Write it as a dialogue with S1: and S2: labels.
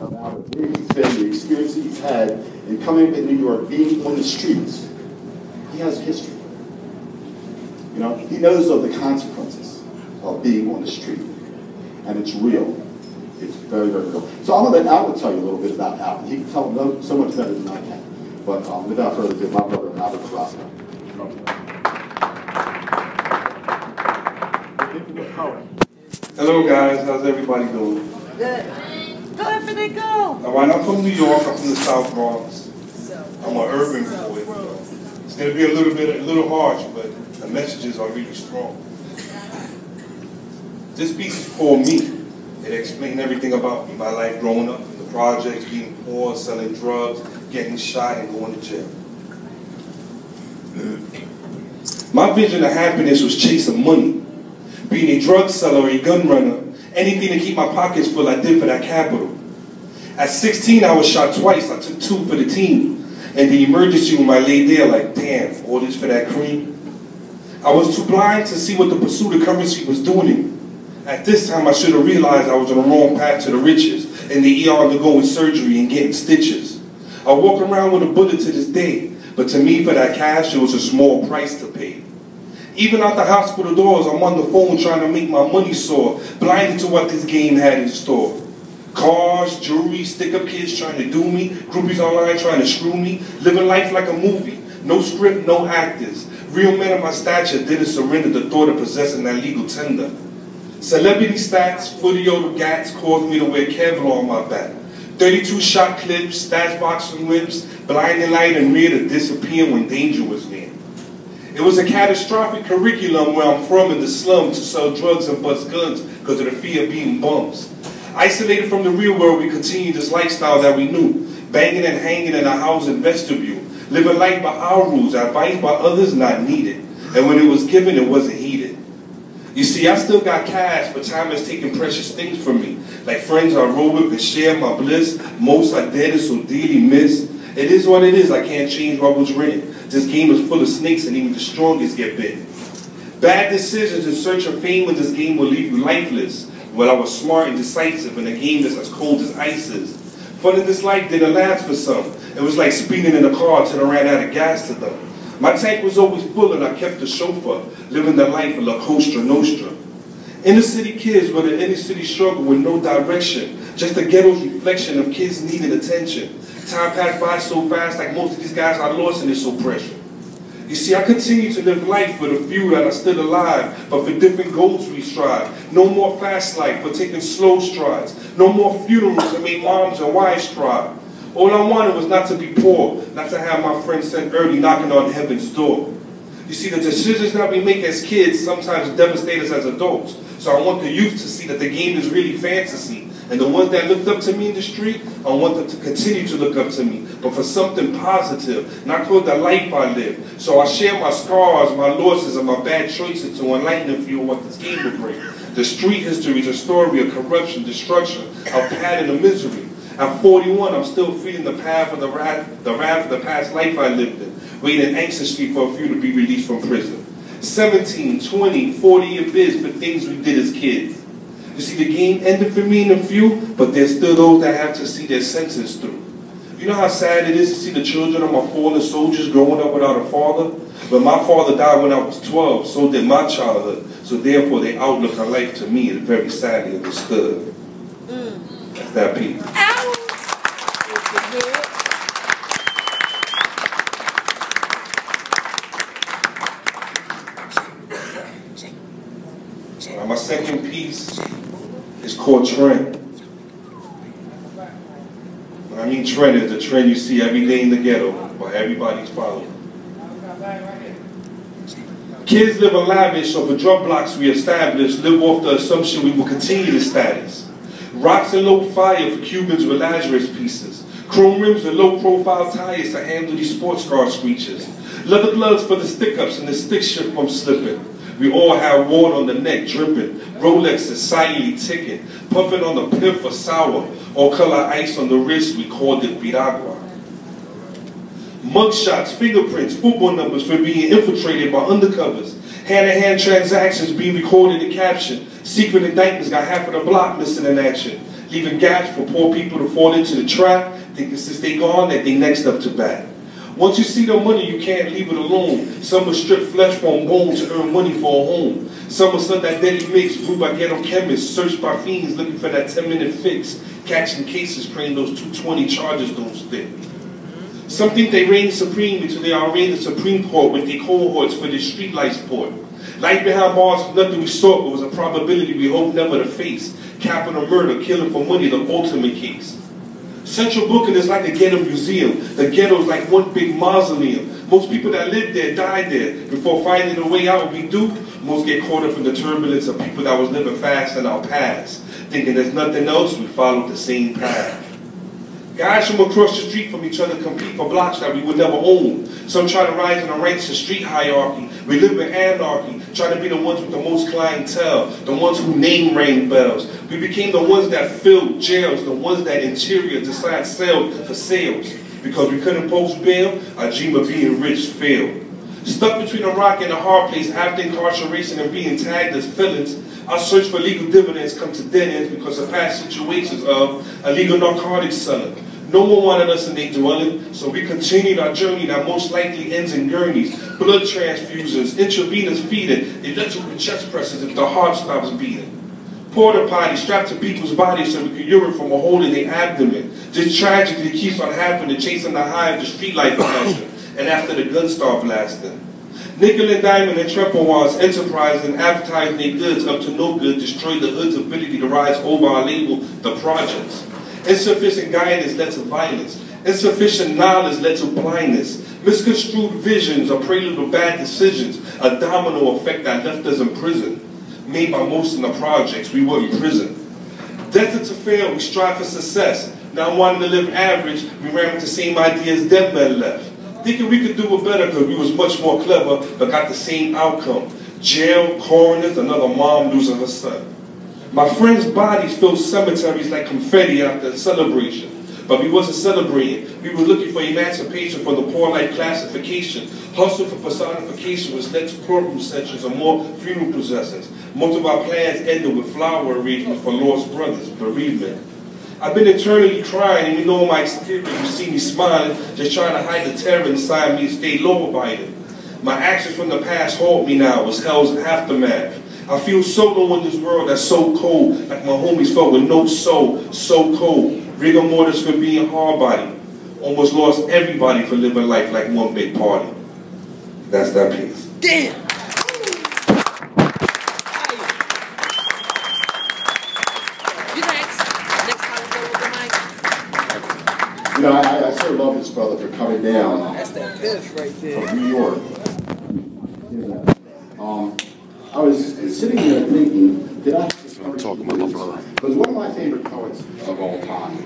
S1: about where he's been, the experience he's had in coming up in New York, being on the streets. He has a history. You know, he knows of the consequences of being on the street, and it's real. It's very, very real. So I'm going to let Albert tell you a little bit about Albert. He can tell so much better than I can. But without further ado, my brother Albert Carrasco.
S2: Hello guys, how's everybody doing?
S3: Good. Go after they go.
S2: Alright, I'm from New York, I'm from the South Bronx. I'm an urban boy. It's going to be a little harsh, but the messages are really strong. This piece is for me. It explains everything about me, my life growing up in the projects, being poor, selling drugs, getting shot, and going to jail. My vision of happiness was chasing money. Being a drug seller or a gun runner, anything to keep my pockets full, I did for that capital. At 16, I was shot twice. I took 2 for the team. And the emergency room, I lay there like, damn, all this for that cream. I was too blind to see what the pursuit of currency was doing. At this time, I should have realized I was on the wrong path to the riches, in the ER undergoing surgery and getting stitches. I walk around with a bullet to this day, but to me, for that cash, it was a small price to pay. Even out the hospital doors, I'm on the phone trying to make my money soar, blinded to what this game had in store. Cars, jewelry, stick-up kids trying to do me, groupies online trying to screw me, living life like a movie, no script, no actors. Real men of my stature didn't surrender the thought of possessing that legal tender. Celebrity stats, footy over gats caused me to wear Kevlar on my back. 32 shot clips, stats boxing whips, blinding light and rear to disappear when danger was near. It was a catastrophic curriculum where I'm from in the slum to sell drugs and bust guns because of the fear of being bums. Isolated from the real world, we continued this lifestyle that we knew, banging and hanging in a house and vestibule, living life by our rules, advised by others not needed, and when it was given, it wasn't heeded. You see, I still got cash, but time has taken precious things from me, like friends I rode with and shared my bliss. Most I dead and so dearly miss. It is what it is, I can't change what was written. This game is full of snakes and even the strongest get bitten. Bad decisions in search of fame in this game will leave you lifeless. Well, I was smart and decisive in a game that's as cold as ice is. Fun in this life didn't last for some. It was like speeding in a car till I ran out of gas to them. My tank was always full and I kept the chauffeur, living the life of La Costa Nostra. Inner city kids with an inner city struggle with no direction. Just a ghetto's reflection of kids needing attention. Time passed by so fast, like most of these guys I lost in this oppression. You see, I continue to live life for the few that are still alive, but for different goals we strive. No more fast life, but taking slow strides. No more funerals that make moms and wives cry. All I wanted was not to be poor, not to have my friends sent early knocking on heaven's door. You see, the decisions that we make as kids sometimes devastate us as adults. So I want the youth to see that the game is really fantasy. And the ones that looked up to me in the street, I want them to continue to look up to me, but for something positive, not for the life I live. So I share my scars, my losses, and my bad choices to enlighten them for what this game will bring. The street history is a story of corruption, destruction, of pattern of misery. At 41, I'm still feeling the path of the wrath of the past life I lived in, waiting anxiously for a few to be released from prison. 17, 20, 40-year bids for things we did as kids. You see, the game ended for me and a few, but there's still those that have to see their sentence through. You know how sad it is to see the children of my fallen soldiers growing up without a father? But my father died when I was 12, so did my childhood. So therefore, their outlook on life to me is very sadly understood. That's that piece. My second piece is called Trend. When I mean trend, is the trend you see every day in the ghetto, but everybody's following. Kids live in lavish, so the drug blocks we establish live off the assumption we will continue this status. Rocks and low fire for Cubans with Lazarus pieces. Chrome rims and low-profile tires to handle these sports car screeches. Leather gloves for the stick-ups and the stick shift from slipping. We all have water on the neck dripping, Rolexes silently ticking, puffing on the piff for sour, or color ice on the wrist, we called it piragua. Mugshots, fingerprints, football numbers for being infiltrated by undercovers, hand-to-hand transactions being recorded and captioned, secret indictments got half of the block missing in action, leaving gaps for poor people to fall into the trap, thinking since they gone that they next up to bat. Once you see the money, you can't leave it alone. Some will strip flesh from bone to earn money for a home. Some will sell that deadly mix, brewed by ghetto chemists, searched by fiends looking for that 10-minute fix, catching cases, praying those 220 charges don't stick. Some think they reign supreme until they are in the Supreme Court with their cohorts for their street light sport. Life behind bars was nothing we sought, but was a probability we hope never to face. Capital murder, killing for money, the ultimate case. Central Booking is like a ghetto museum. The ghetto is like one big mausoleum. Most people that live there died there. Before finding a way out, we do. Most get caught up in the turbulence of people that was living fast in our past. Thinking there's nothing else, we followed the same path. Guys from across the street from each other compete for blocks that we would never own. Some try to rise in the ranks of street hierarchy. We live in anarchy, trying to be the ones with the most clientele, the ones who name rang bells. We became the ones that filled jails, the ones that interior decide sell for sales. Because we couldn't post bail, our dream of being rich failed. Stuck between a rock and a hard place after incarceration and being tagged as felons, our search for legal dividends come to dead ends because of past situations of illegal narcotics selling. No one wanted us in their dwelling, so we continued our journey that most likely ends in gurneys, blood transfusions, intravenous feeding, electrical chest presses if the heart stops beating. Porta potty strapped to people's bodies so we could urine from a hole in their abdomen. Just tragically keeps on happening, chasing the high of the street light flashing, and after the guns start blasting. Nickel and diamond and Trepowans enterprising, advertising their goods up to no good, destroy the hood's ability to rise over our label, the projects. Insufficient guidance led to violence. Insufficient knowledge led to blindness. Misconstrued visions, a prelude of bad decisions, a domino effect that left us in prison. Made by most in the projects, we were in prison. Destined to fail, we strive for success. Now wanting to live average, we ran with the same ideas dead men left. Thinking we could do it better because we was much more clever, but got the same outcome. Jail, coroners, another mom losing her son. My friends' bodies filled cemeteries like confetti after a celebration. But we wasn't celebrating. We were looking for emancipation from the poor life classification. Hustle for personification was led to courtroom sessions and more funeral processions. Most of our plans ended with flower arrangements for lost brothers, bereavement. I've been eternally crying, and you know my exterior, you see me smiling, just trying to hide the terror inside me and stay low-abiding. My actions from the past haunt me now, as hell's aftermath. I feel so low in this world that's so cold, like my homies felt with no soul, so cold. Rigor mortis for being hard-bodied. Almost lost everybody for living life like one big party. That's that piece.
S3: Damn! You next. Next time we'll go with the mic.
S1: You know, I so love this brother for coming down.
S3: That's that piff right there.
S1: From New York. I was sitting there thinking, did I talk about my brother? Because one of my favorite poets of all time.